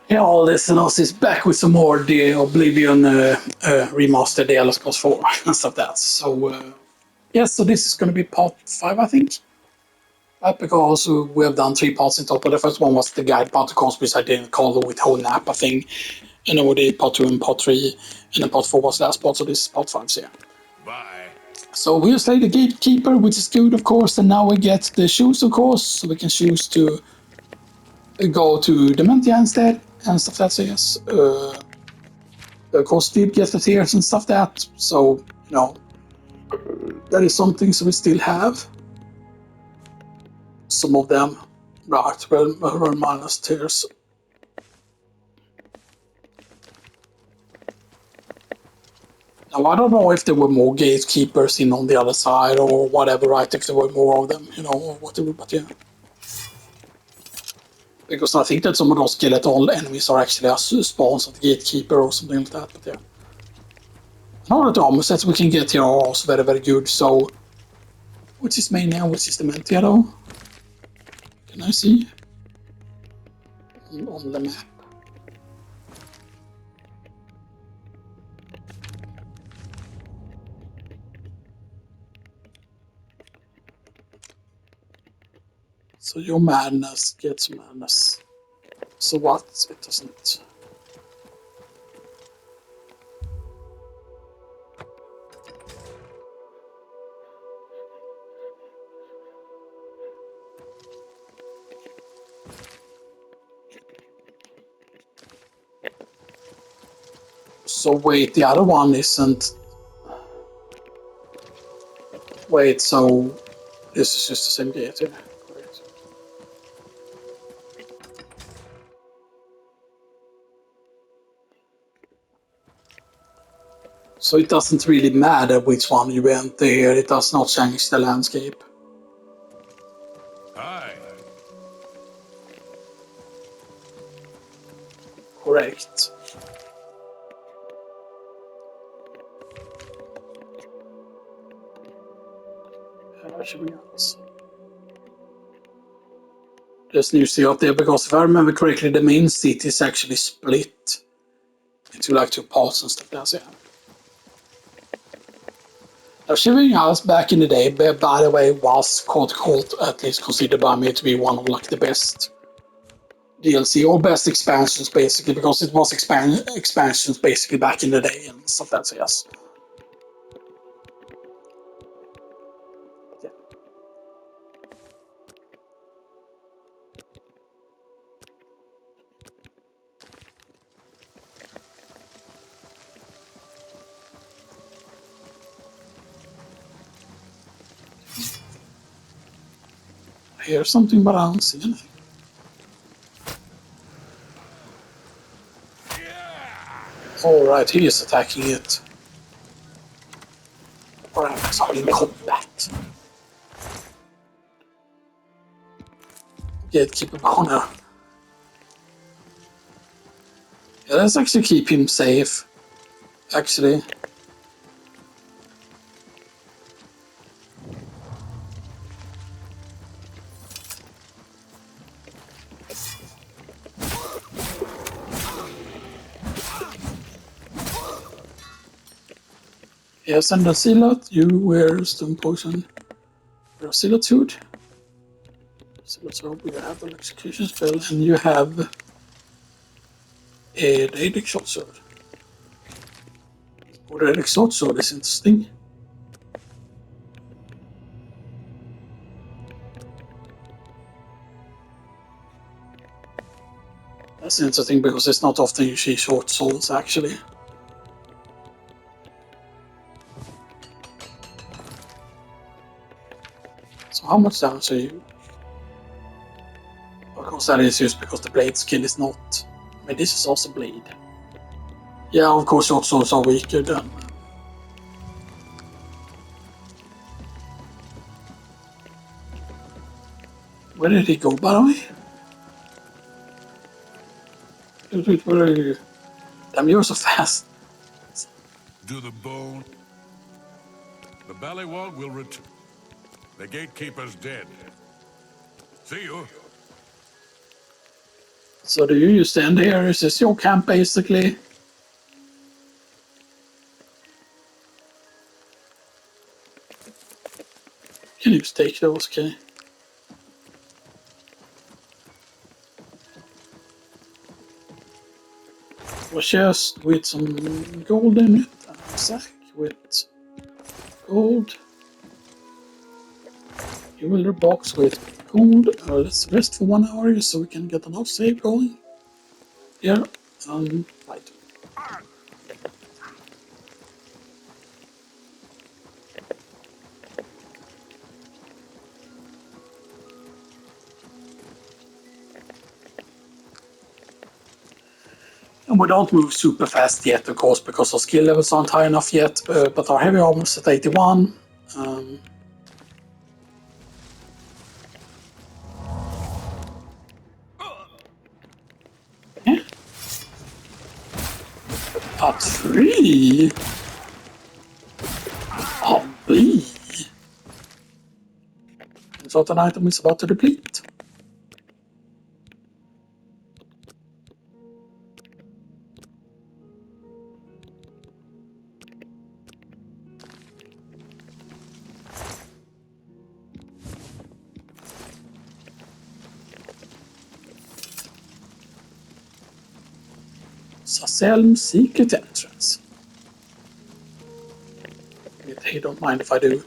Yeah, all listeners is back with some more the Oblivion Remastered the Elder Scrolls 4 and stuff that. So so this is going to be part 5, I think. Because we have done 3 parts in total. The first one was the guide part, of course, which I didn't call with whole Nappa thing. And then we did part 2 and part 3, and then part 4 was last part, so this is part 5 here. Bye. So we just played the Gatekeeper, which is good, of course, and now we get the shoes, of course, so we can choose to go to Dementia instead, and stuff like that, so yes. Of course, did get the tears and stuff that, so, that is something, so we still have some of them. Right, well, minus tears. Now, I don't know if there were more gatekeepers in on the other side or whatever, right, if there were more of them, or whatever, but yeah. Because I think that some of those skeletal enemies are actually spawns of the gatekeeper or something like that, but yeah. All the armor sets we can get here are also very, very good, so... Which is main now? Which is Dementia, though? Can I see? On the map. So your madness gets madness. So what? It doesn't... So wait, the other one isn't... Wait, so... This is just the same gate here. Great. So it doesn't really matter which one you enter here, it does not change the landscape. Hi. Correct. There's new city up there, because if I remember correctly, the main city is actually split into like 2 parts and stuff like that, yeah. Now, Shivering House back in the day, by the way, was quote at least considered by me to be one of like the best DLC or best expansions, basically, because it was expansions basically back in the day and stuff like that, so yes. Yeah. I hear something, but I don't see anything. Alright, he is attacking it. Perhaps I'm in combat. Gatekeeper Boner. Yeah, let's actually keep him safe. Actually. Yes, and the Zealot, you wear Stone Potion. You're a Zealot. So you have an execution spell, and you have a Radic Short Sword. Oh, the Radic Short Sword is interesting. That's interesting because it's not often you see short swords actually. So how much damage are you? Of course that is just because the blade skill is not... I mean, this is also blade. Yeah, of course short swords are weaker than... Where did he go, by the way? Where are you? Damn, you're so fast. Do the bone. The Ballywog will return. The gatekeeper's dead. See you. So do you stand here? Is this your camp basically? Can you just take those, okay? A chest with some gold in it, and a sack with gold. Jewelry box with gold. Let's rest for 1 hour so we can get enough save going. Here, right. And we don't move super fast yet, of course, because our skill levels aren't high enough yet, but our heavy armor is at 81. Yeah. A tree? A bee? I thought an item is about to deplete. Saselm secret entrance. They don't mind if I do.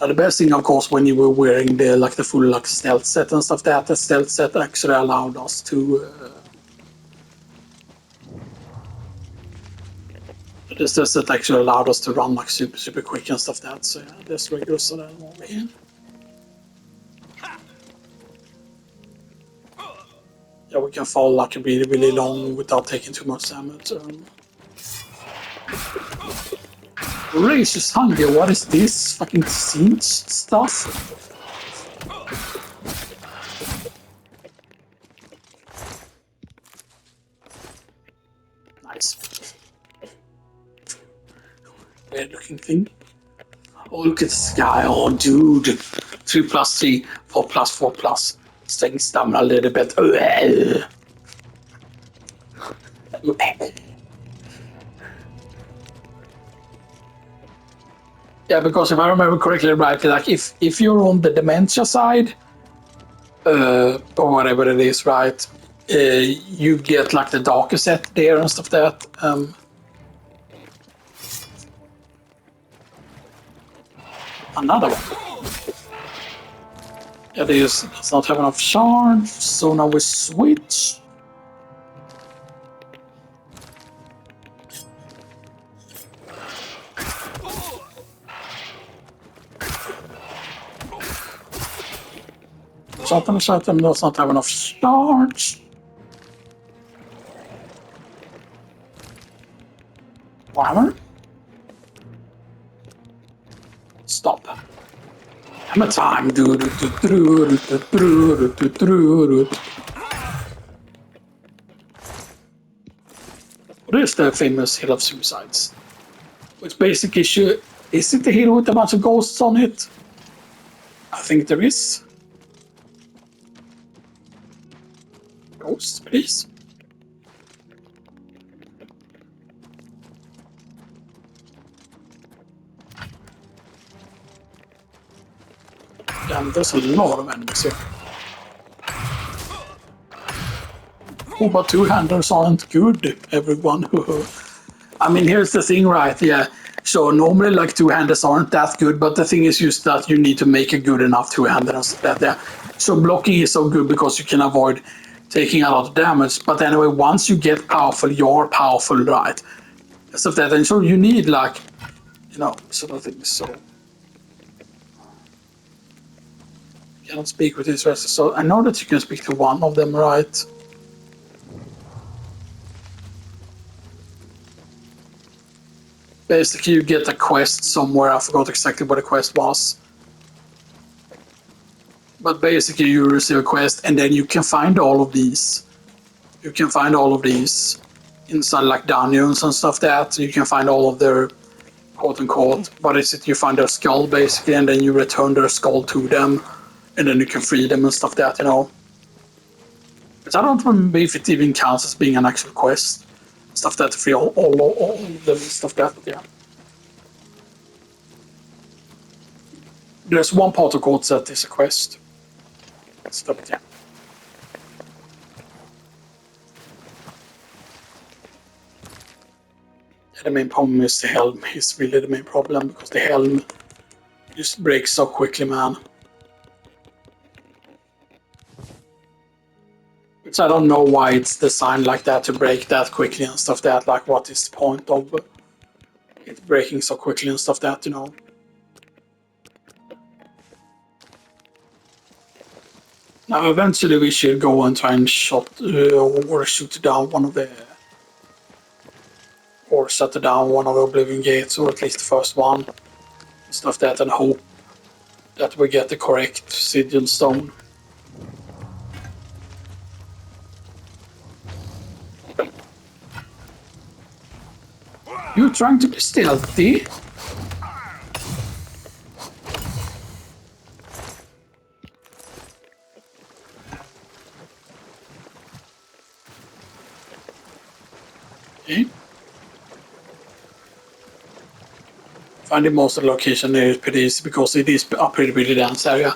Now the best thing, of course, when you were wearing the full stealth set and stuff, that the stealth set actually allowed us to. The stealth set actually allowed us to run like super quick and stuff that. So yeah, there's regulars of that over here. Yeah, we can fall like really long without taking too much damage. Gracious hunger, what is this? Fucking siege stuff? Nice. Weird looking thing. Oh, look at the sky. Oh, dude. 3 plus 3, 4 plus 4 plus. Strength stamina a little bit. Yeah, because if I remember correctly, right, like if you're on the dementia side, or whatever it is, right, you get like the darker set there and stuff that. Another one. Yeah, does not have enough charge, so now we switch. Shotgun does not have enough charge. Hammer. Stop. Hammer time. What is the famous Hill of Suicides? Which basically is it the hill with a bunch of ghosts on it? I think there is. Ghosts, please. Damn, there's a lot of enemies here. Oh, but two-handers aren't good, everyone. I mean, here's the thing, right? Yeah. So normally, like, two-handers aren't that good, but the thing is just that you need to make a good enough two-hander and stuff like that. Yeah. So blocking is so good because you can avoid taking a lot of damage. But anyway, once you get powerful, you're powerful, right? Stuff that, and so you need like, sort of things. So cannot speak with these rest. So I know that you can speak to one of them, right? Basically, you get a quest somewhere. I forgot exactly what the quest was. But basically, you receive a quest, and then you can find all of these. You can find all of these inside like dungeons and stuff that. You can find all of their quote-unquote, what is it? You find their skull, basically, and then you return their skull to them, and then you can free them and stuff that, It's But I don't remember if it even counts as being an actual quest. Stuff that free all the stuff that, but yeah. There's one part of course that is a quest. Stuff, yeah. The main problem is the helm is really the main problem, because the helm just breaks so quickly, man. Which I don't know why it's designed like that, to break that quickly and stuff that, like what is the point of it breaking so quickly and stuff that, you know. Now eventually we should go and try and shoot down one of the, or shut down one of the Oblivion gates, or at least the first one. Stuff that, and hope that we get the correct sigil stone. You're trying to be stealthy? Okay. Finding most of the location is pretty easy, because it is a pretty dense area.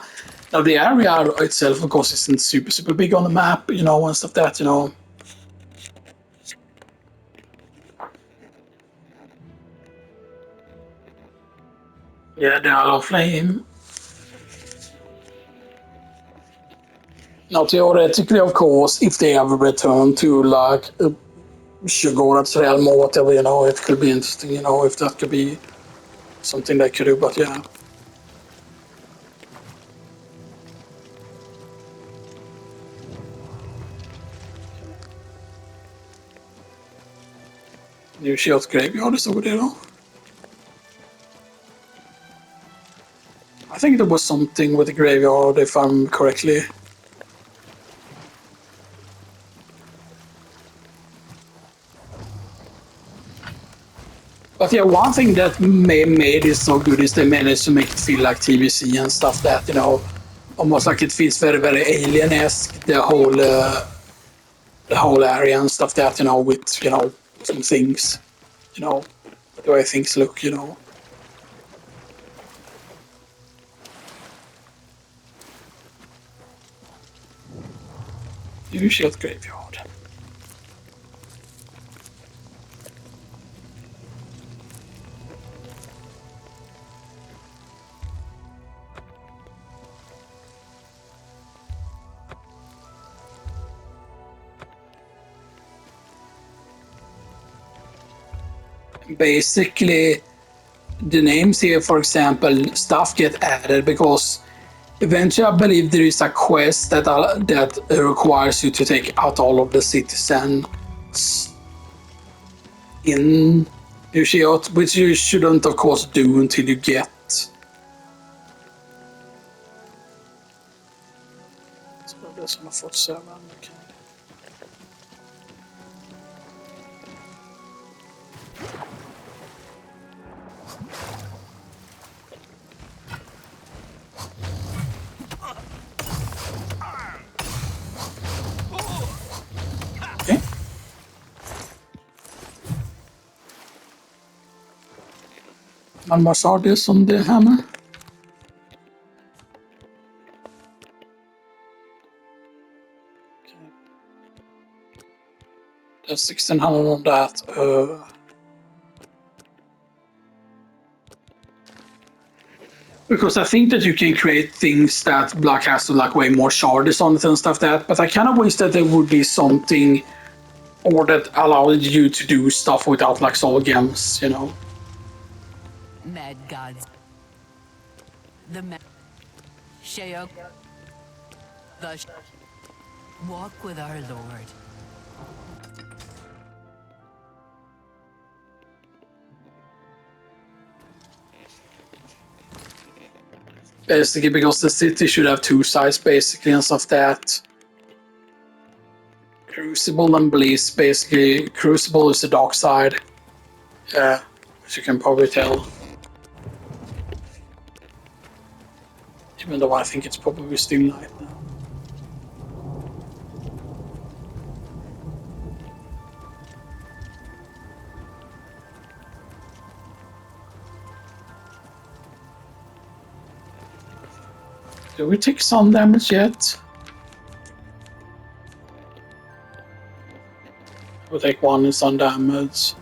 Now the area itself, of course, isn't super big on the map, you know, and stuff that, you know. Yeah, the Isle of Flame. Now theoretically, of course, if they ever return to like Shogorad's realm or whatever, you know, it could be interesting, you know, if that could be something they could do, but yeah. New Shield Graveyard is over there, though. I think there was something with the graveyard, if I'm correctly. But yeah, one thing that made it so good is they managed to make it feel like TBC and stuff that, you know, almost like it feels very alien-esque, the whole area and stuff that, you know, with, you know, some things, you know, the way things look, you know. New Shield Graveyard. Basically, the names here, for example, stuff get added because eventually I believe there is a quest that requires you to take out all of the citizens in New Shield, which you shouldn't, of course, do until you get. So that's on a 47. Okay. Okay. One more Sardis on the hammer. Okay. There's 1600 on that. Because I think that you can create things that Black has to like way more shards on it and stuff that, but I kind of wish that there would be something or that allowed you to do stuff without like soul gems, you know. Mad gods. The Sheok. Walk with our Lord. Basically, because the city should have two sides, basically, and stuff that. Crucible and Bliss, basically. Crucible is the dark side. Yeah, as you can probably tell. Even though I think it's probably still light now. Do we take some damage yet? We'll take 1 in sun damage.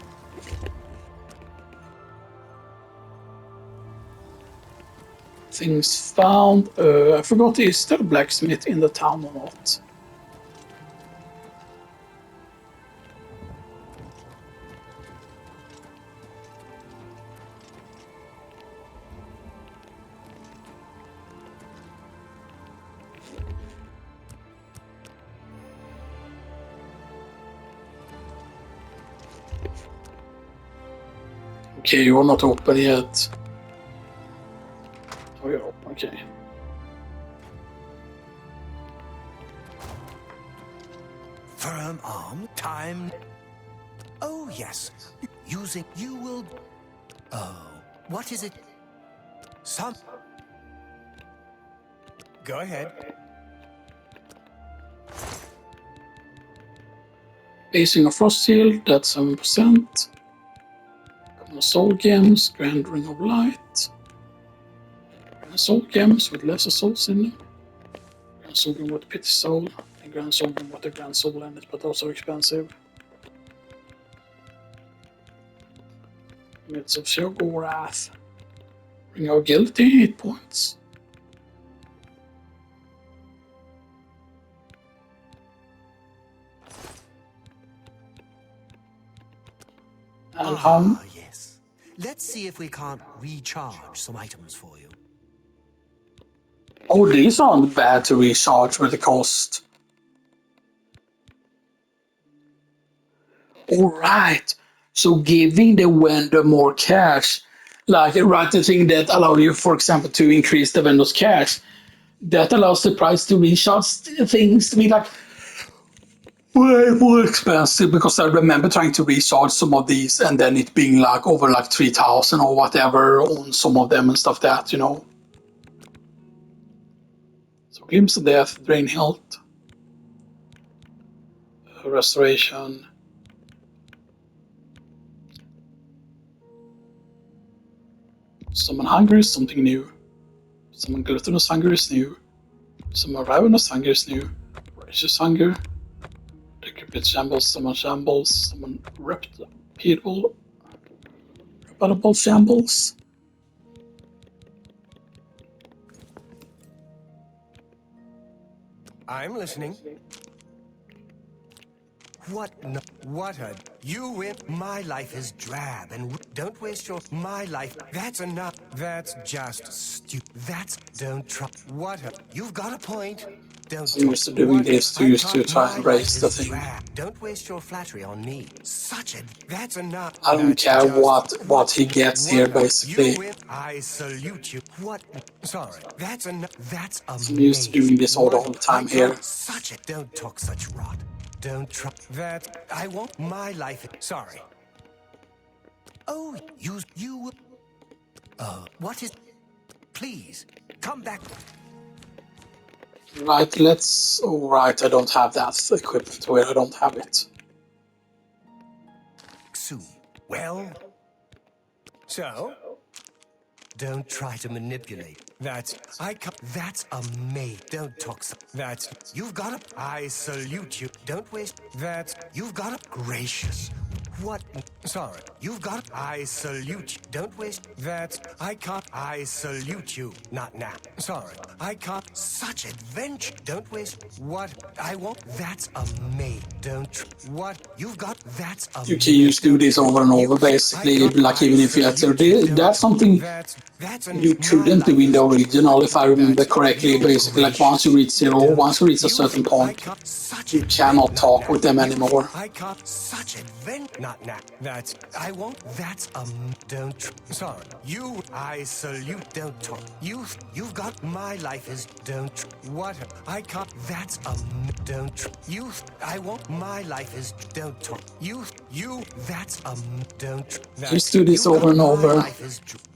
Things found. I forgot, is there a blacksmith in the town or not? Okay, you're not open yet. Oh, you're open, okay. Firm arm, time. Oh, yes. Using you will. Oh, what is it? Some. Go ahead. Basing of Frost Shield, that's 7%. Common Soul Gems, Grand Ring of Light. Grand Soul Gems with lesser souls in them. Grand Soul Gem with Pity Soul. And Grand Soul Gem with a Grand Soul in it, but also expensive. Midst of Shogo Wrath. Ring of Guilty, 8 points. And yes. Let's see if we can't recharge some items for you. oh, these aren't bad to recharge with the cost. Alright, so giving the vendor more cash, like right, the thing that allows you, for example, to increase the vendor's cash, that allows the price to recharge things to be like way more expensive, because I remember trying to recharge some of these and then it being like over like 3,000 or whatever on some of them and stuff that, you know. So Glimpse of Death, Drain Health, Restoration. Summon Hunger is something new. Summon Gluttonous Hunger is new. Summon Ravenous Hunger is new. Voracious Hunger. Decrepit Shambles, Summon Shambles, Summon Reputable Shambles. I'm listening. What? No, what a. You win. My life is drab and don't waste your. My life. That's enough. That's just stupid. That's. Don't try. What a. You've got a point. Don't. I'm used to doing this to use to try and raise the thing. Don't waste your flattery on me. Such a. That's enough. I don't care what he gets here, basically. You win. I salute you. What? Sorry. That's enough. That's amazing. I'm used to doing this all the time here. Such a. Don't talk such rot. Don't try that. I want my life. Sorry. Oh, you. What is? Please come back. Right, let's. Oh, right, I don't have that equipment where I don't have it. Soon. Well. So. Don't try to manipulate. That's amazing. Don't talk. That's you've got a. I salute you. Don't waste. That's you've got a. Gracious. What? Sorry. You've got. I salute you. Don't waste. That's I can't. I salute you. Not now. Sorry. I can't. Such adventure. Don't waste. What? I want. That's amazing. Don't. What? You've got. That's amazing. You can just do this over and over, basically. Like even if you had to, that's something you couldn't do in the original, if I remember correctly. Basically, like once you reach 0, once you reach a certain point, you cannot talk with them anymore. I can't. Such adventure. Not now. That's. I won't. That's Don't. Sorry. You. I salute. Don't talk. You've got. My life is. Don't. What? I can't. That's Don't. You. I won't. My life is. Don't talk. You. That's Don't. Just do this over and over.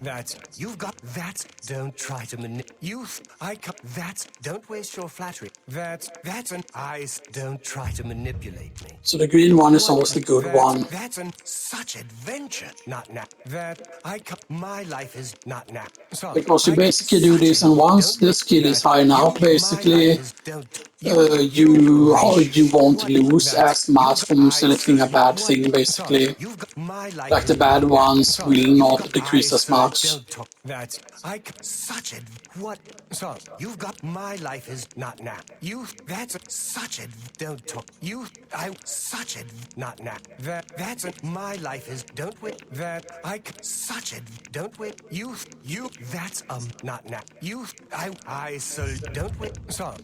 That's. You've got. That's. Don't try to manipulate. I can't. That's. Don't waste your flattery. That's an. Don't try to manipulate me. So the green one is always the good one. That's such adventure. Not now. My life is not now. Sorry. Because you basically do this, and once the skill is high enough, basically you won't lose as much from selecting a bad thing, basically. Like the bad ones will not decrease as much. That's such a what? So you've got my life is not now. That's such a don't talk. Such a not now. That's my life is don't wait. Such a don't wait. That's not now. I so don't wait. So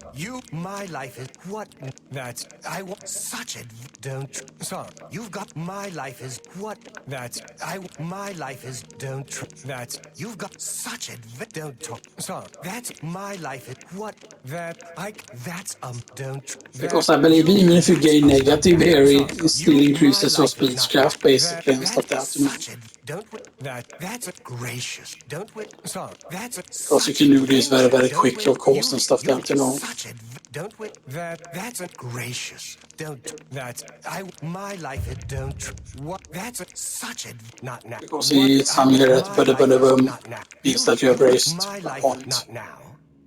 my life is what? That's I want such a don't. So you've got my life is what? That's my life is don't. That's you've got such a don't talk. So that's my life is what? That's don't. Because I believe even if you gain negative here, it still increases your speechcraft, basically, and stuff like that, you know. Don't that's gracious. Don't wait. So that's Because you can do this very, very quickly, of course, and stuff like that, you know. Don't wait. That's gracious. Don't that's my life is don't what that's such a not now. Because it's on here at means that you have raised a point. Not now.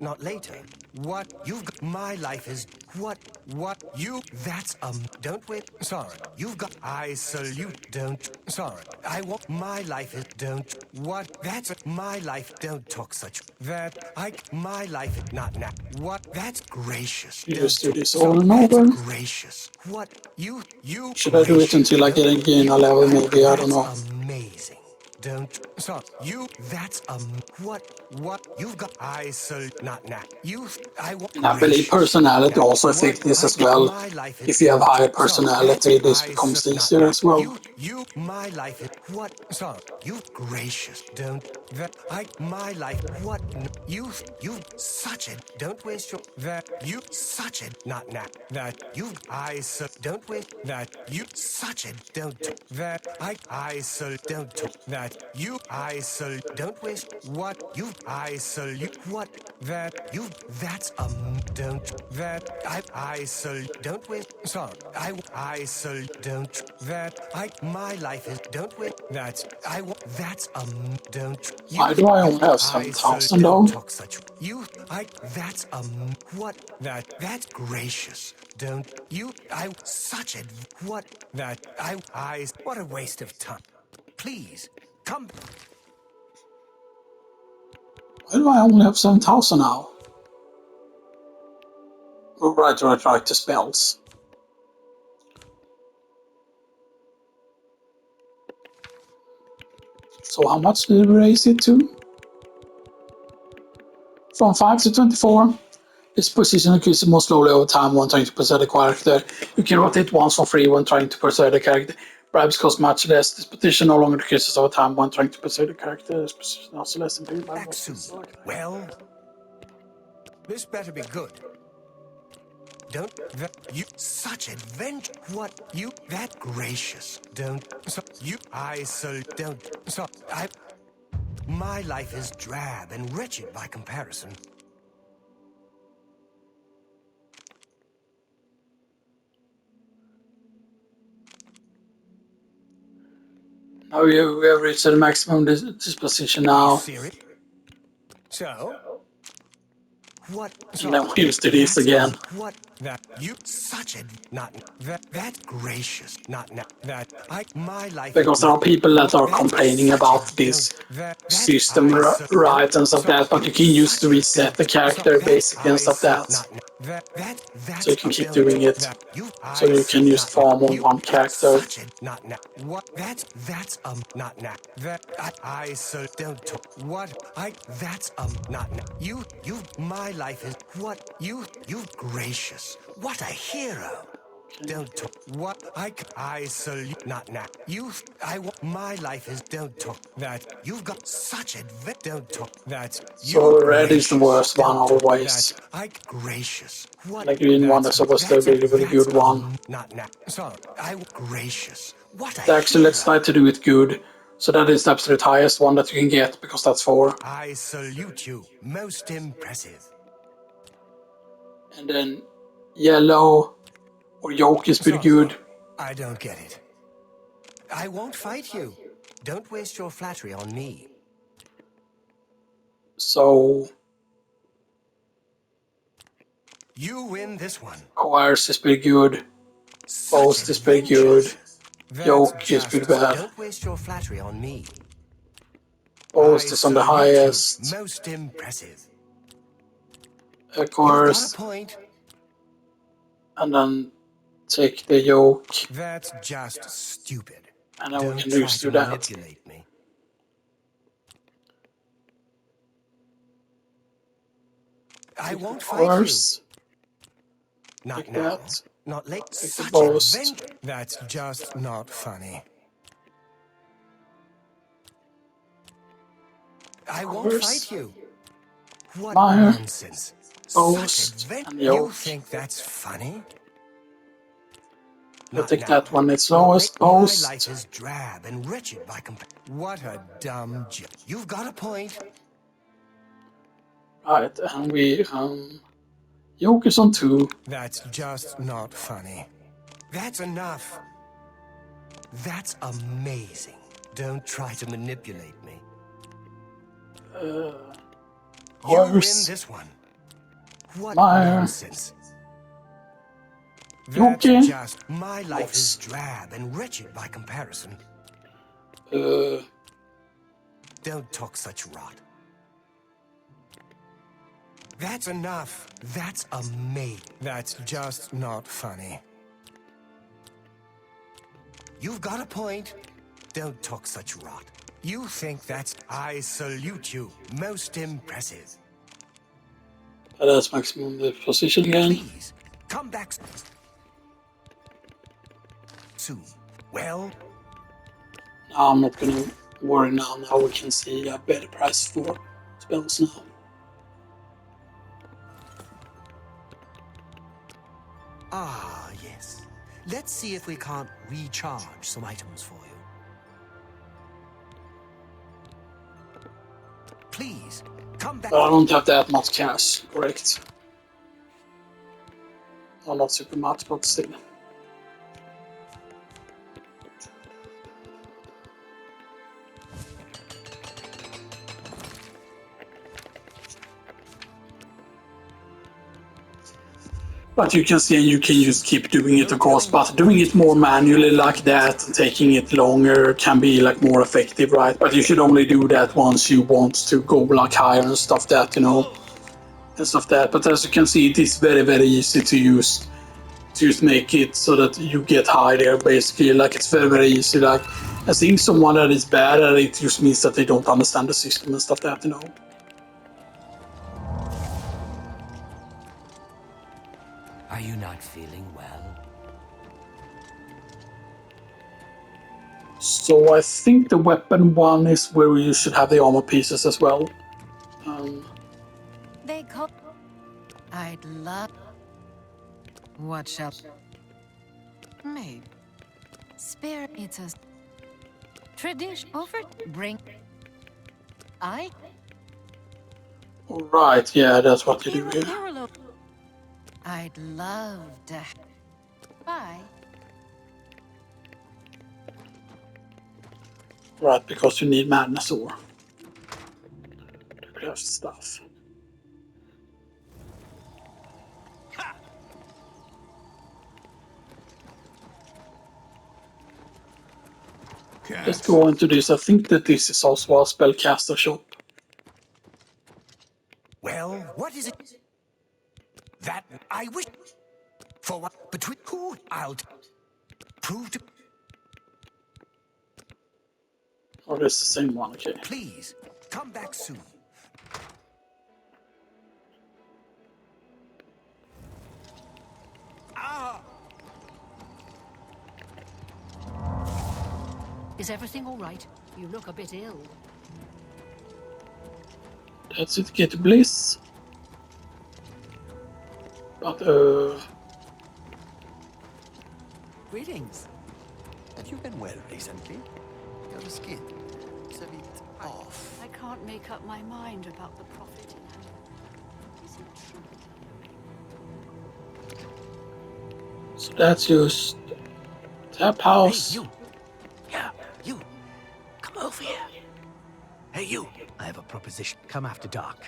Not later. What you've got my life is what you that's don't wait. Sorry. You've got I salute don't sorry. I want my life is don't what that's my life don't talk such that my life is not now. What that's gracious. You just do this over and over. Gracious. What you should I do it until I gain a level, maybe? I don't know. Amazing. Don't so that's what you've got I not now. And I believe personality also affects this as well. If you have higher personality, this becomes easier as well. My life is what so you gracious don't that my life what you such a don't waste your that you such a not now that you don't waste that you such a don't that I don't that you don't waste what you you what that you that's don't that I don't waste so don't that my life is don't wait that's that's don't Why do I only have 7,000 though? talk such that's what that's gracious don't you such a what that I what a waste of time. Please come. Why do I only have 7,000 now? Oh, right, the spells. So how much did we raise it to? From 5 to 24. This position increases more slowly over time when trying to persuade the character. You can rotate once for free when trying to persuade the character. Bribes cost much less. This position no longer decreases over time when trying to persuade the character. This position also less than Back soon. Well, this better be good. Don't that you such adventure what you that gracious don't so you don't so my life is drab and wretched by comparison. Now we have reached the maximum disposition now. So what? And then we used to this again. What that you such a not that gracious not now that my life because there are people that are complaining about this system right and stuff like that, but you can use to reset the character basically and stuff like that. So you can keep doing it. So you can use farm on one character. Not now. What that's not now. That I so don't talk. What that's not now. You my life is what you gracious. What a hero. Don't talk. What I salute not now. My life is don't talk. That you've got such a don't talk. That so red is the worst one always. Gracious. What the green one is supposed to be a really good one. Not now. So gracious. What a so actually, let's try to do it good. So that is the absolute highest one that you can get because that's 4. I salute you. Most impressive. And then yellow or yolk is pretty good. I don't get it. I won't fight you. Don't waste your flattery on me. So You win this one. Choirs is pretty good. Such Boast is pretty good. adventures. That's Joke is pretty just... bad. Don't waste your flattery on me. Boast I is on the salute you. highest. Most impressive. Of You've got course. a point. And then take the yoke. That's just stupid. And then we Don't can try just to do that. manipulate me. I won't Of fight you. course. Not Like now. that. Not late. Take the Such boast. adventure. That's just not funny. I won't course. fight you. What Mire. nonsense. Boast Such adventure. and You yoke. think that's funny? I'll Not take now. that one. It's Not lowest. late. My Boast. life is drab and wretched by comparison. What a dumb joke. You've got a point. Right, and we yoke is on 2. That's just not funny. That's enough. That's amazing. Don't try to manipulate me. You win Choirs. this one. What Mire. nonsense. That's Okay. just... My life is drab and wretched by comparison. Don't talk such rot. That's enough. That's amazing. That's just not funny. You've got a point. Don't talk such rot. You think that's... I salute you. Most impressive. That's maximum the position again. Please, come back soon. Well, Now I'm not gonna worry now. Now we can see a better price for spells now. ah, yes. Let's see if we can't recharge some items for you. Please, come back. But I don't have that much cash, correct? Well, not super much, but still. But you can see, and you can just keep doing it, of course, but doing it more manually like that, taking it longer, can be like more effective, right? But you should only do that once you want to go like higher and stuff that, you know, and stuff that. But as you can see, it is very, very easy to use, to just make it so that you get high there, basically. Like, it's very, very easy. Like, I think someone that is bad at it just means that they don't understand the system and stuff that, you know. Are you not feeling well? So I think the weapon one is where you should have the armor pieces as well. They call. I'd love. What shall? Maybe. Spirit eaters. Tradition over. Bring. I. Right, yeah, that's what you do here. I'd love to. Bye. Right, because you need madness or to craft stuff. Let's go into this. I think that this is also a spellcaster shop. Well, what is it? That I wish... For what? Between who? I'll prove to... Oh, it's the same one, okay. Please, come back soon. Ah! Is everything all right? You look a bit ill. That's it, get bliss. But, Greetings. Have you been well recently? Your skin is a bit off. I can't make up my mind about the prophet in heaven. Is it true? so that's just tap house. Hey, you. Yeah. Over here. Hey, you. I have a proposition. Come after dark.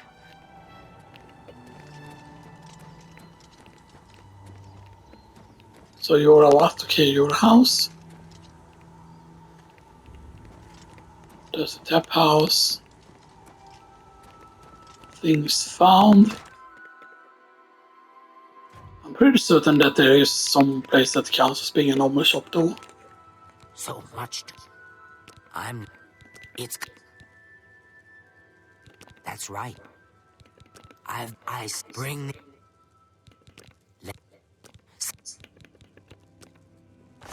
So you're a what? Okay, your house. There's a tap house. Things found. I'm pretty certain that there is some place that counts as being a normal shop though. So much. I'm... It's... That's right. I bring...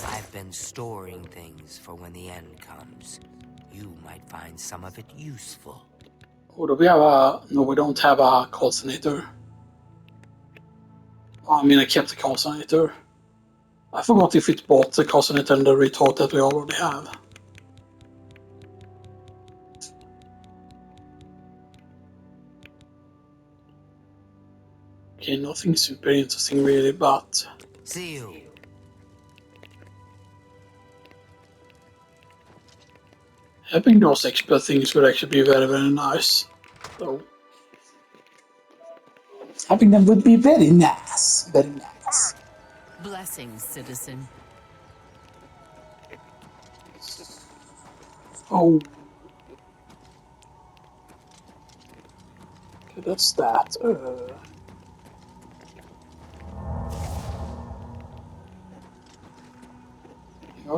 I've been storing things for when the end comes. You might find some of it useful. Oh, do we have a... No, we don't have a calcinator. Oh, I mean, I kept the calcinator. I forgot if it bought the calcinator and the retort that we already have. Okay, nothing super interesting really, but... See you. Having those extra things would actually be very, very nice. So... Having them would be very nice. Very nice. Blessings, citizen. Oh. Okay, that's that.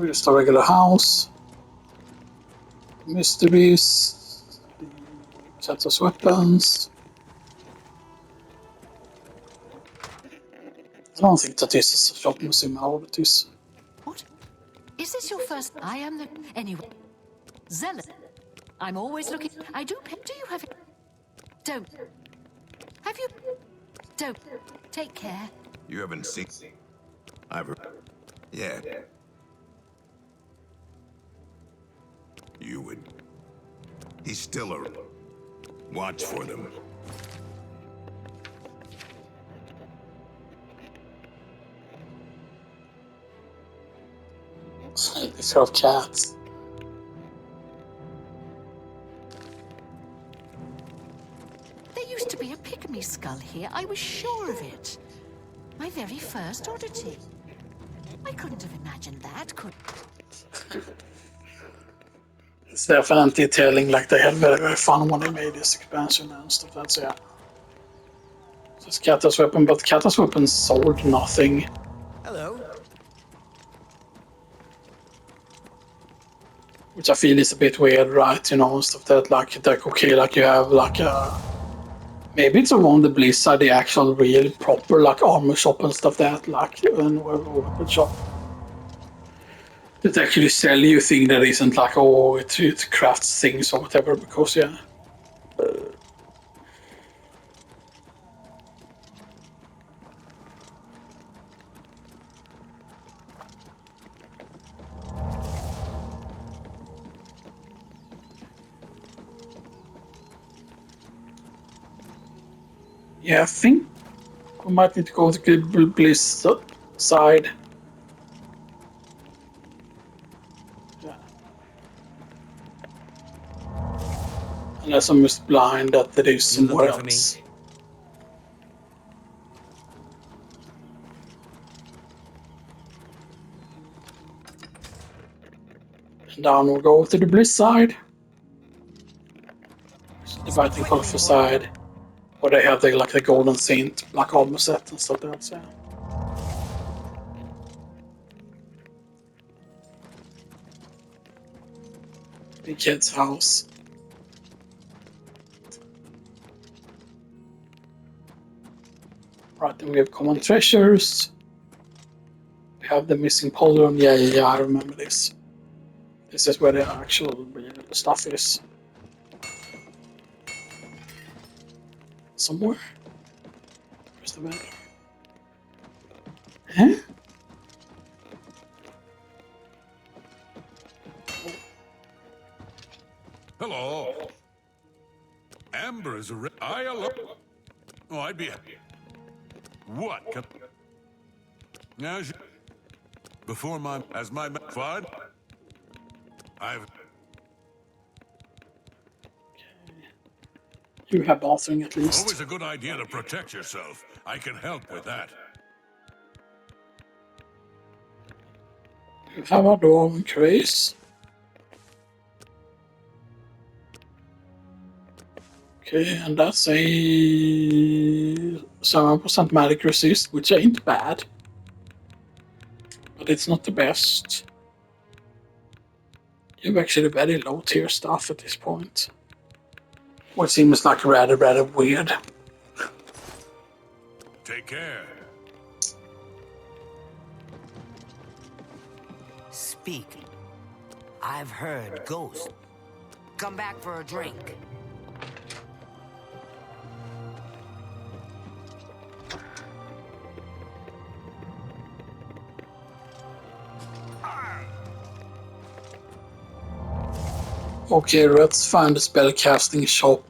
Just a regular house. Mysteries. Cats weapons. I don't think that this is a shop museum, however it is. What? Is this your first? I am the... Anyway. Zealot. I'm always looking... I do... Do you have it? Don't. Have you... Don't. Take care. You haven't seen... I've... Yeah. You would... He's still a... Watch for them. These are cats. There used to be a pygmy skull here. I was sure of it. My very first oddity. I couldn't have imagined that, could... It's definitely telling like they had very, very fun when they made this expansion and stuff. That's yeah. So it's Kata's weapon, but Kata's weapon sold nothing. Hello. Which I feel is a bit weird, right? You know, stuff that like okay, like you have like a... Maybe it's around the Blizzard, the actual real proper like armor shop and stuff that like and weapon shop. It actually sell you thing that isn't like oh it crafts things or whatever because yeah. Yeah, I think we might need to go to the Bliss side. Yeah. Unless I'm just blind that there is somewhere looking for me? else. And down we'll go to the Bliss side. The Viking Colorful side. Where they have the like the Golden Saint black armor set and stuff like that. Big kid's house. Right, then we have common treasures. We have the missing pauldron. Yeah, I remember this. This is where the actual stuff is. Somewhere? Where's the vendor? Huh? Hello. Amber is a... I alone... Oh, I'd be happy. What? Now, before my... As my... Fine. I've... You have bathroom at least. Always a good idea to protect yourself. I can help with that. You have a door increase. Okay, and that's a 7% magic resist, which ain't bad. But it's not the best. You have actually very low tier stuff at this point. Which seems like rather weird. Take care. Speak. I've heard ghosts. Come back for a drink. Okay, let's find the spellcasting shop.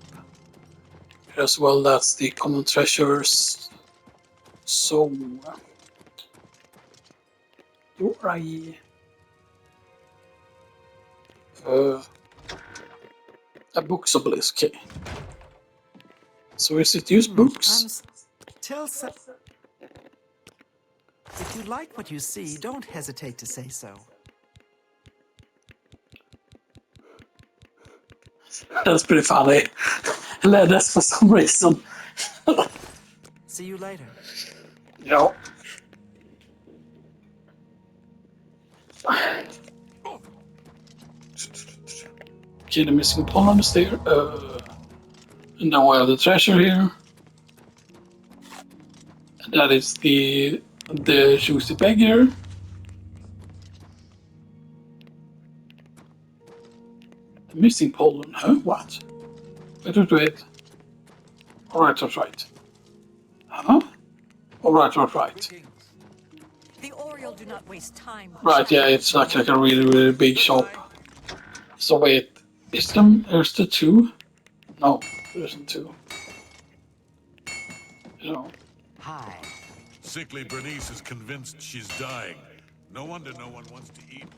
As well, that's the common treasures. So, you're a books obelisk. Okay. So is it use books? Tell some. If you like what you see, don't hesitate to say so. That's pretty funny. That's for some reason. See you later. Yeah. Okay, the missing pawn is there. And now I have the treasure here. And that is the juicy beggar. The missing pollen, huh? What? Wait. Alright. Huh? Alright. The Oriole do not waste time. Right, yeah, it's like a really big shop. So wait, is there two? No, there isn't two. No. Hi. Sickly Bernice is convinced she's dying. No wonder no one wants to eat.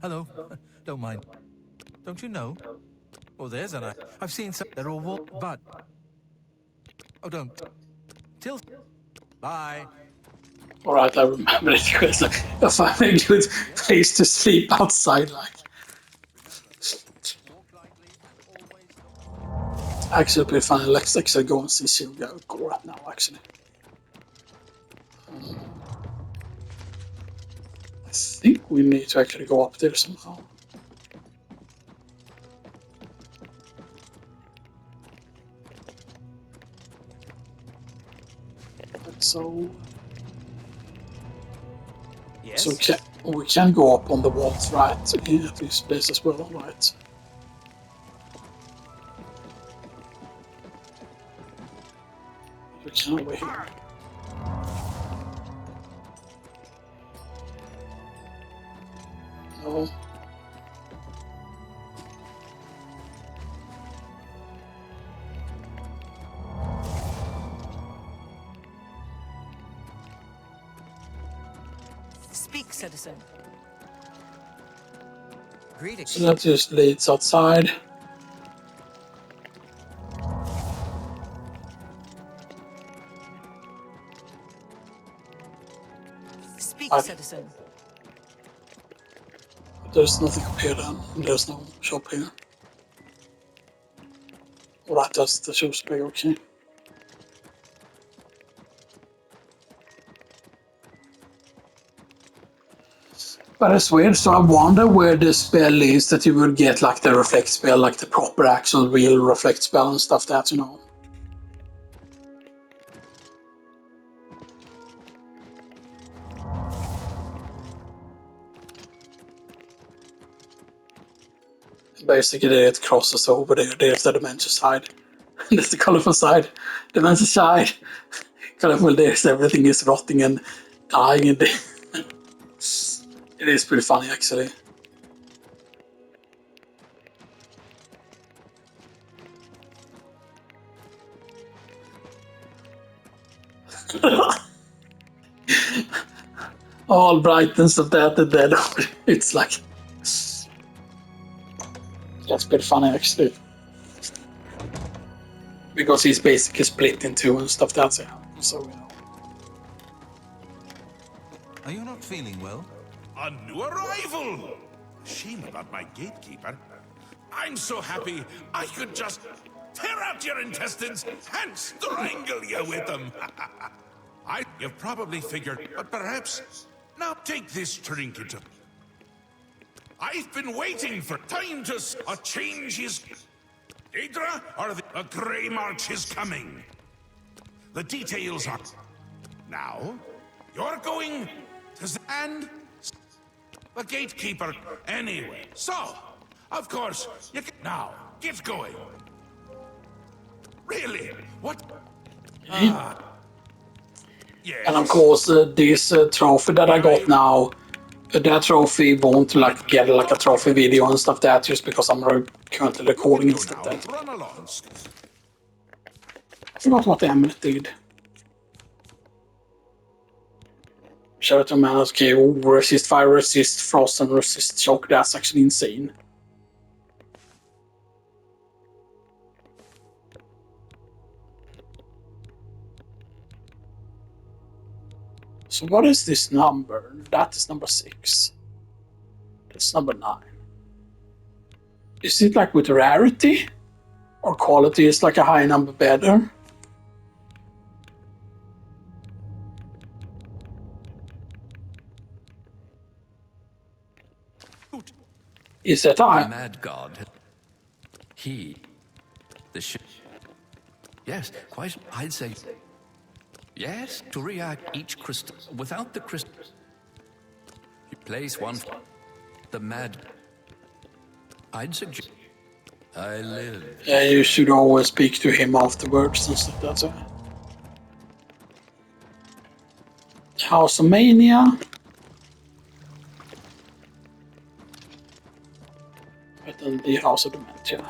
Hello. Don't mind. Don't you know? Oh, there's an eye. I've seen some. They're all but. Oh, don't. Till. Bye. Alright, I remember it. It's like a very good place to sleep outside, like. Actually, pretty funny. Let's actually go and see Silvia go right now, actually. I think we need to actually go up there somehow. So Yes? So we can go up on the walls, right? In this place as well, right? We can over here. No. Speak, citizen. Greetings. So that just leads outside. Speak, citizen. There's nothing up here then. There's no shop here. Alright, that's the shop's big, okay. But it's weird, so I wonder where the spell is that you would get like the reflect spell, like the proper actual real reflect spell and stuff that, you know. Basically it crosses over there, there's the dimension side. There's the colorful side. Dimension side. Colorful, there's everything is rotting and dying and it is pretty funny actually. all bright and stuff that, and then it's like... That's pretty funny, actually. Because he's basically split in two and stuff that's it. So, you know. Are you not feeling well? A new arrival! Shame about my gatekeeper. I'm so happy I could just tear out your intestines and strangle you with them. You've probably figured, but perhaps now take this trinket. I've been waiting for time to a change is. Idra, or a grey march is coming. The details are now. You're going to and the gatekeeper anyway. So, of course, you can now get going. Really? What? Yes. And of course, this trophy that I got now, that trophy won't like get like a trophy video and stuff that just because I'm currently recording and stuff that. Run along. I forgot what the amulet did. Sheraton Manor, okay, resist fire, resist frost, and resist shock. That's actually insane. So what is this number? That is number 6. That's number 9. Is it like with rarity? Or quality is like a high number better? Is that The high? mad god. He. The yes, quite. I'd say. Yes, to react each crystal. Without the crystal. You place one. The mad. I'd suggest. I live. Yeah, you should always speak to him afterwards and stuff. That's it. House of Mania. But then the House of Dementia.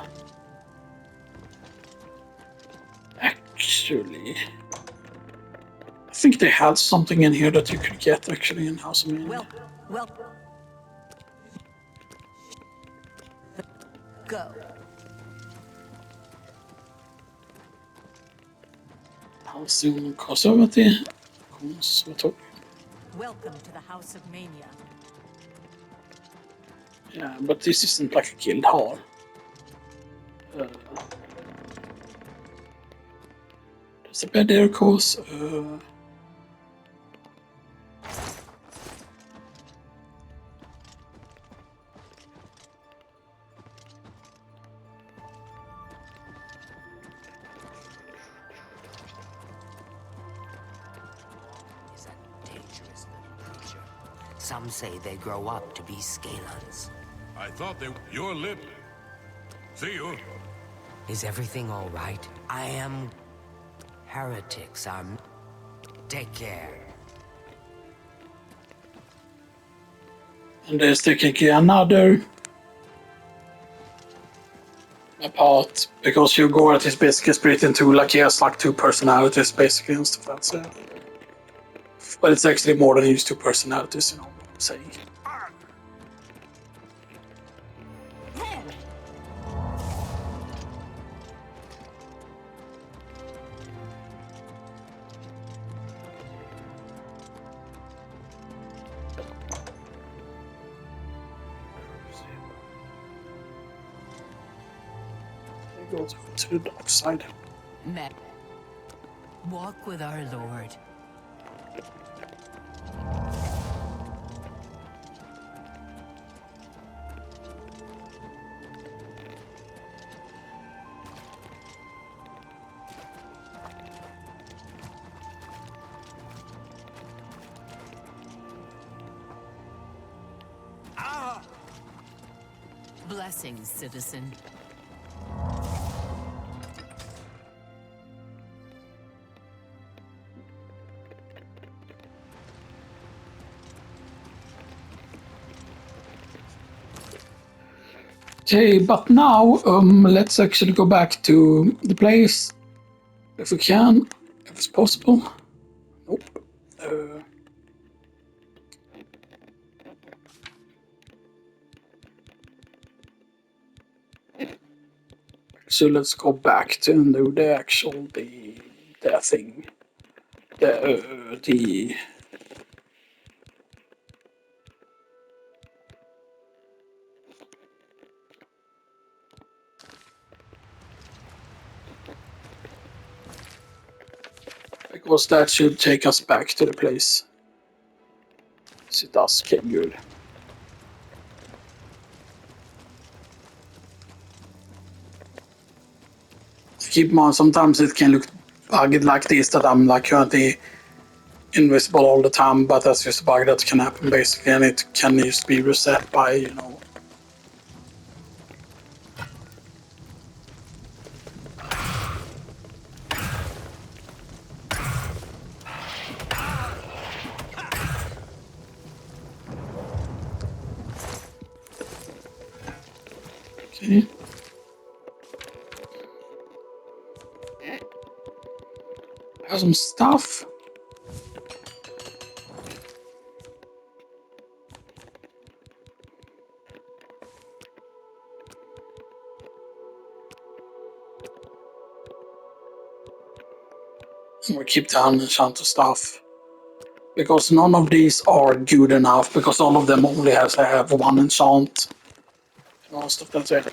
Actually, I think they had something in here that you could get actually in House of Mania. Well. Go. House of Conservative. Welcome to the House of Mania. Yeah, but this isn't like a guild hall. There's a bed there, of course. Is a dangerous little creature. Some say they grow up to be scalons. I thought they your lip. See you. Is everything all right? I am... Heretics are... Take care. And there's technically another part, because your Gorat is basically split into like he has like 2 personalities basically and stuff like that. But it's actually more than his 2 personalities, you know what I'm saying. Go to the dark side. Met. Walk with our Lord. Blessings, citizen. Okay, but now let's actually go back to the place if we can, if it's possible. Nope. So let's go back to do the actual the thing. The because that should take us back to the place. Yes, it does. Okay, good. Keep in mind, sometimes it can look bugged like this, that I'm like currently invisible all the time, but that's just a bug that can happen basically, and it can just be reset by, you know. Okay. Have some stuff. And we keep the unenchanted stuff. Because none of these are good enough, because all of them only have one enchant. Most of that's it.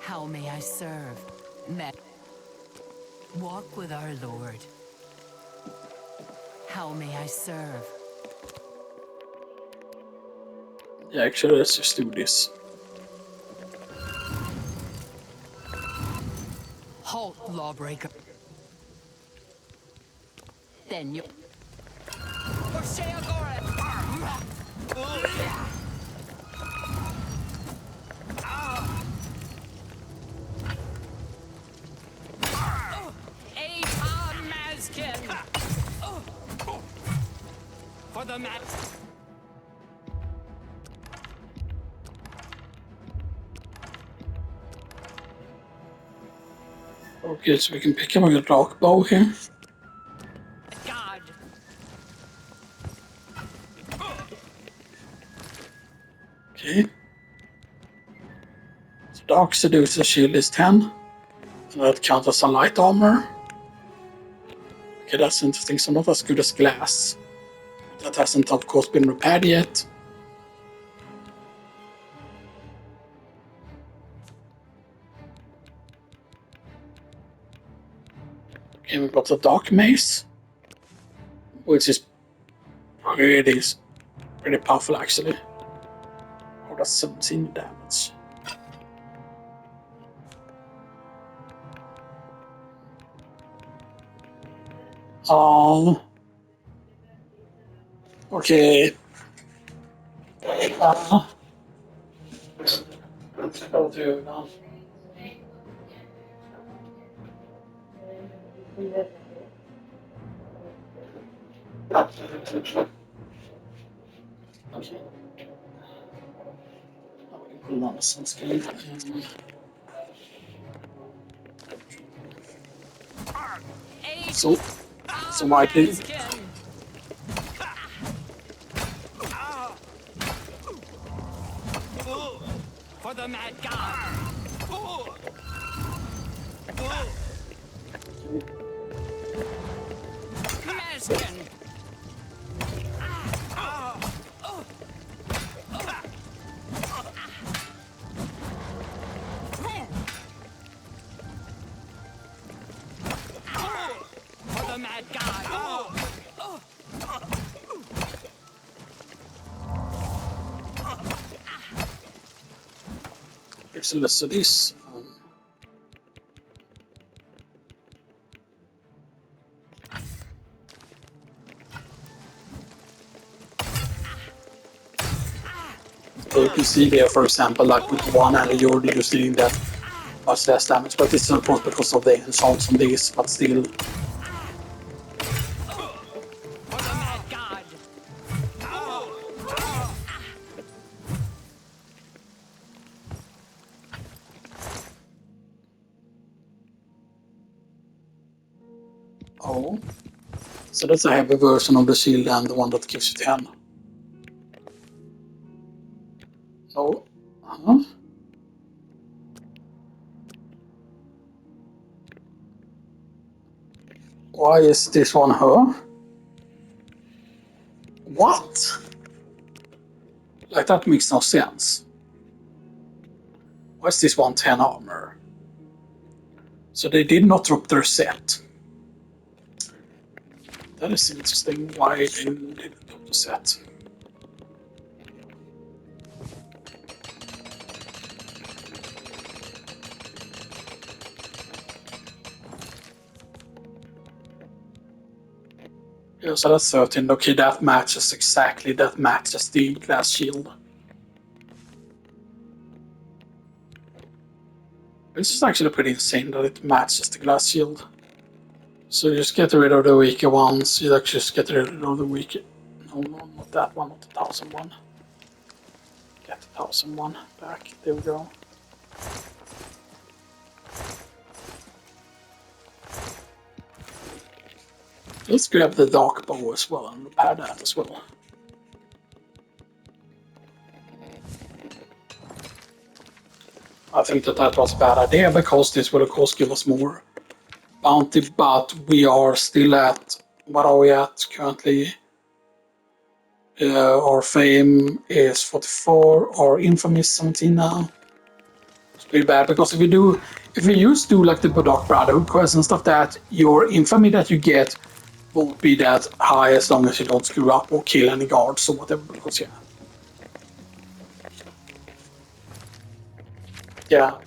How may I serve? Walk with our Lord. How may I serve? Yeah, actually, let's just do this. Halt, lawbreaker. Then you. For the mat. Okay, so we can pick up a dark bow here. God. Okay. So Dark Seducer shield is 10. And that counts as a light armor. Okay, that's interesting. So not as good as glass. That hasn't, of course, been repaired yet. Okay, we've got the Dark Mace, which is pretty powerful, actually. Oh, that's 17 damage. Okay. Let's go to now. Okay. Now we can put it on the sunscreen. So my thing. For the mad god. Maskin. For the mad god. So let's do this. So you can see there, for example, like with one and you're just doing that much less damage, but this is of course because of the enchants on these, but still. For the mad god. Oh. So that's a heavy version of the shield and the one that gives you 10. Why is this one her? What? Like, that makes no sense. Why is this one 10 armor? So they did not drop their set. That is interesting. Why they didn't drop the set. Yeah, so that's 13. Okay, that matches exactly. That matches the glass shield. This is actually pretty insane that it matches the glass shield. So you just get rid of the weaker ones. You actually just get rid of the weaker. No, not that one, not the 1000 one. Get the 1000 one back. There we go. Let's grab the dark bow as well and repair that as well. I think that was a bad idea because this will of course give us more bounty, but we are still at, what are we at currently? Our fame is 44, our infamy is 17 now. It's pretty bad because if we used to like the Dark Brotherhood quest and stuff, that your infamy that you get won't be that high as long as you don't screw up or kill any guards or whatever, because yeah.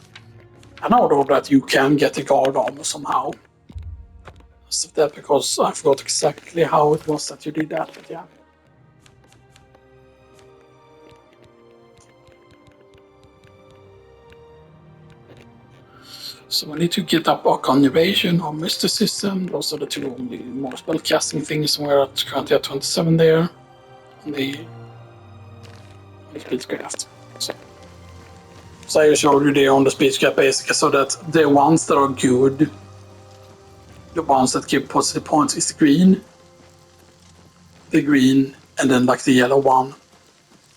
I know though that you can get the guard armor somehow. Stuff that because I forgot exactly how it was that you did that, but yeah. So we need to get up our conjuration, our mysticism. Those are the two only more spellcasting things. We're currently at 27 there on the speedcraft. So I showed you there on the speedcraft basically, so that the ones that are good, the ones that give positive points is the green, and then like the yellow one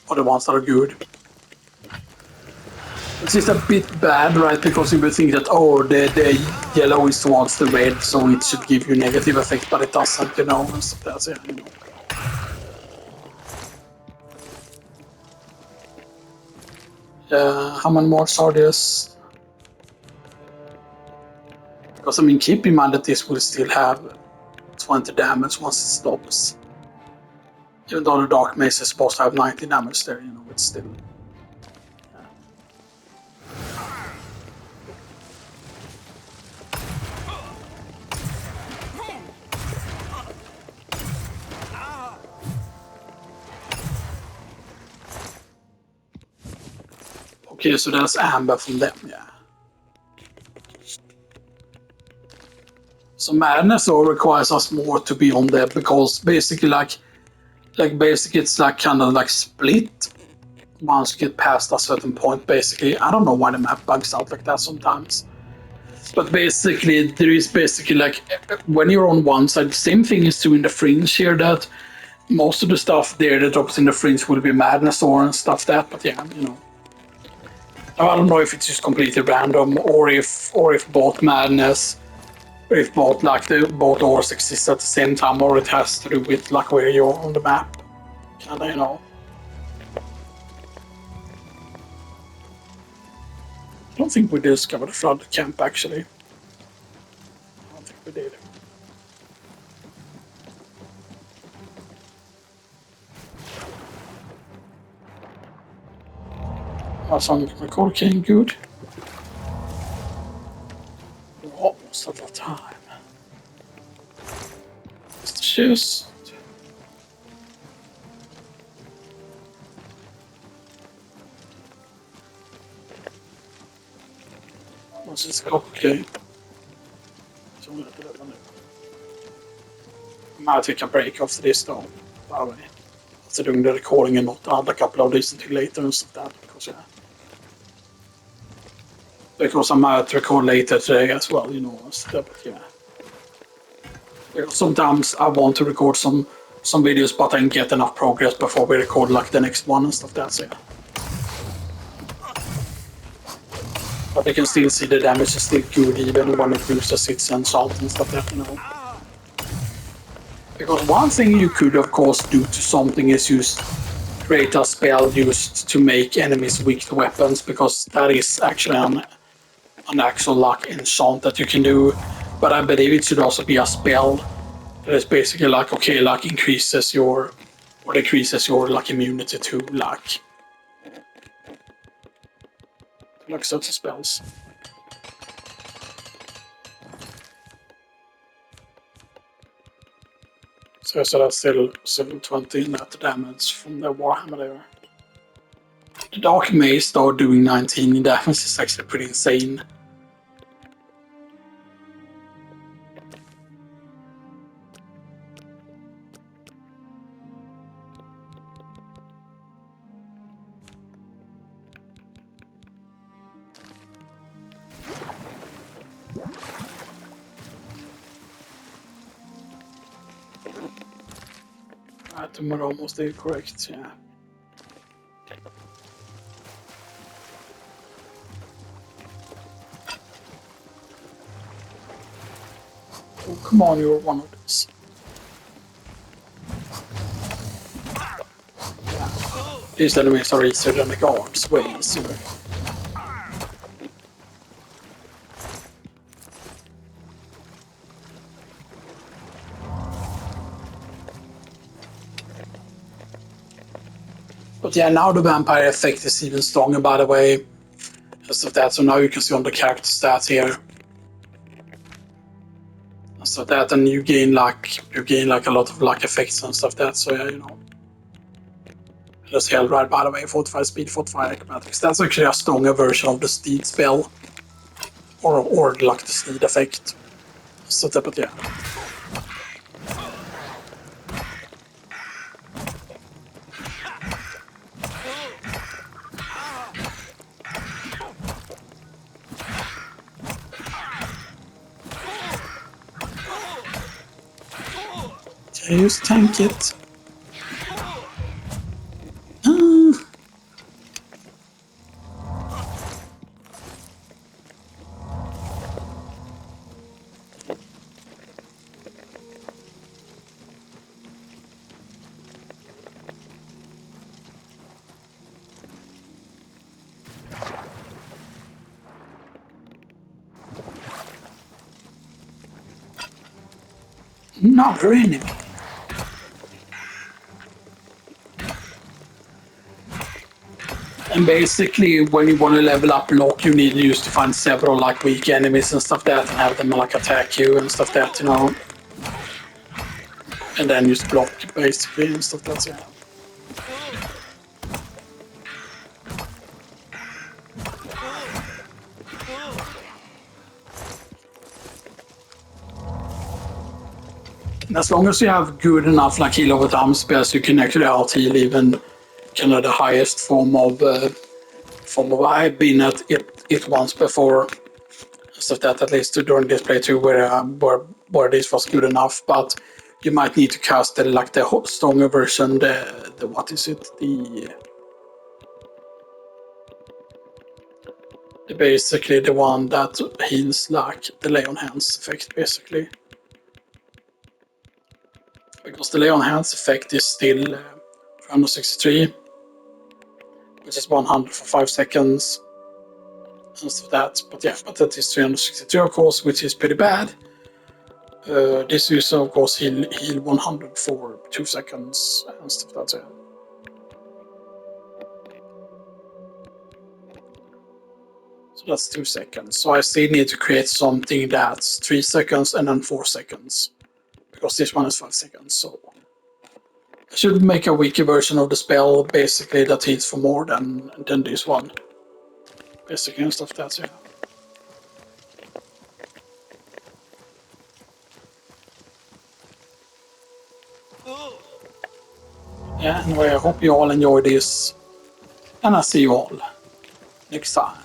are the ones that are good. It's just a bit bad, right? Because you would think that, oh, the yellow is towards the red, so it should give you negative effect, but it doesn't, you know. So that's it, you know. How many more are this? Because I mean, keep in mind that this will still have 20 damage once it stops. Even though the Dark Mace is supposed to have 90 damage there, you know, it's still. Okay, so that's amber from them, yeah. So madness all requires us more to be on there because basically basically it's like kind of like split once you get past a certain point basically. I don't know why the map bugs out like that sometimes. But basically there is basically like when you're on one side, same thing is true in the fringe here, that most of the stuff there that drops in the fringe will be madness or and stuff that, but yeah, you know. I don't know if it's just completely random or if both madness, or if both both ores exist at the same time, or it has to do with like where you're on the map. Kinda, you know. I don't think we discovered the flood camp actually. I don't think we did. Some record came good. Almost at that time. It's the chest. What's this called? Okay. So I'm gonna put it on it. I might take a break after this though, by the way. After doing the recording and not add a couple of these until later and stuff like that, because yeah. Because I might record later today as well, you know, but yeah. Because sometimes I want to record some videos, but I can get enough progress before we record like the next one and stuff like that, so yeah. But you can still see the damage is still good even when it boosters its and salt and stuff like that, you know. Because one thing you could, of course, do to something is use create a spell used to make enemies weak to weapons, because that is actually an actual like enchant that you can do. But I believe it should also be a spell that is basically like, okay, like increases your or decreases your like immunity to like certain spells. So that's still 720 net damage from the Warhammer there. The Dark Mace though doing 19 damage is actually pretty insane. Item are almost correct, yeah. Oh, come on, you're one of these. These enemies are easier than the guards, way easier. But yeah, now the vampire effect is even stronger, by the way. So now you can see on the character stats here. So that, and you gain like a lot of luck effects and stuff that. So yeah, you know. Just held right, by the way, 45 speed, 45 acrobatics. That's actually a stronger version of the steed spell, or like the steed effect. So that, but yeah. Just tank it. Another enemy. And basically, when you want to level up Lock, you need to use to find several like weak enemies and stuff that, and have them like attack you and stuff that, you know. And then just block basically and stuff that, yeah. And as long as you have good enough like heal over time spells, you can actually out heal even kind of the highest form of I've been at it once before. So that at least during this playthrough where this was good enough, but you might need to cast the stronger version, the what is it, the basically the one that heals like the lay on hands effect basically, because the lay on hands effect is still 363, which is 100 for 5 seconds. And stuff that, but that is 362 of course, which is pretty bad. This is of course heal 100 for 2 seconds and stuff like that. So that's 2 seconds. So I still need to create something that's 3 seconds and then 4 seconds, because this one is 5 seconds. So I should make a weaker version of the spell basically that heals for more than this one. Basically and stuff like that. Yeah. Yeah, anyway, I hope you all enjoyed this, and I'll see you all next time.